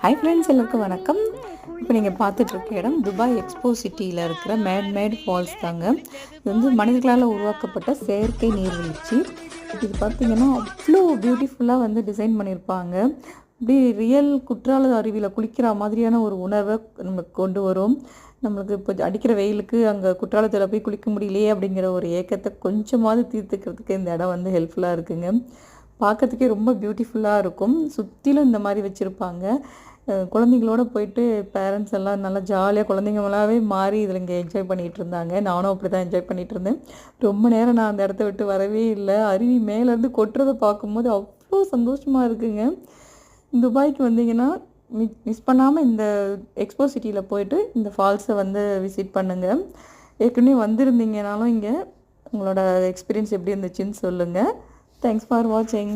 Hi friends, எல்லாருக்கும் வணக்கம். இப்போ நீங்கள் பார்த்துட்ருக்க இடம் துபாய் எக்ஸ்போ சிட்டியில் இருக்கிற மேட் ஃபால்ஸ் தாங்க. இது வந்து மனிதர்களால் உருவாக்கப்பட்ட செயற்கை நீர்வீழ்ச்சி. இது பார்த்திங்கன்னா அவ்வளோ பியூட்டிஃபுல்லாக வந்து டிசைன் பண்ணியிருப்பாங்க. அப்படி ரியல் குற்றால அருவியில் குளிக்கிற மாதிரியான ஒரு உணர்வை நமக்கு கொண்டு வரும். நம்மளுக்கு இப்போ அடிக்கிற வெயிலுக்கு அங்கே குற்றாலத்தில் போய் குளிக்க முடியலையே அப்படிங்கிற ஒரு ஏக்கத்தை கொஞ்சமாவது தீர்த்துக்கிறதுக்கு இந்த இடம் வந்து ஹெல்ப்ஃபுல்லாக இருக்குங்க. பார்க்கறதுக்கே ரொம்ப பியூட்டிஃபுல்லாக இருக்கும். சுற்றிலும் இந்த மாதிரி வச்சுருப்பாங்க. குழந்தைங்களோட போயிட்டு பேரண்ட்ஸ் எல்லாம் நல்லா ஜாலியாக குழந்தைங்களாவே மாறி இதில் இங்கே என்ஜாய் பண்ணிகிட்டு இருந்தாங்க. நானும் அப்படி தான் என்ஜாய் பண்ணிகிட்டு இருந்தேன். ரொம்ப நேரம் நான் அந்த இடத்த விட்டு வரவே இல்லை. அருவி மேலேருந்து கொட்டுறதை பார்க்கும்போது அவ்வளோ சந்தோஷமாக இருக்குங்க. துபாய்க்கு வந்தீங்கன்னா மிஸ் பண்ணாமல் இந்த எக்ஸ்போ சிட்டியில் போயிட்டு இந்த ஃபால்ஸை வந்து விசிட் பண்ணுங்கள். ஏற்கனவே வந்திருந்தீங்கனாலும் இங்கே உங்களோட எக்ஸ்பீரியன்ஸ் எப்படி இருந்துச்சுன்னு சொல்லுங்கள். தேங்க்ஸ் ஃபார் வாட்சிங்.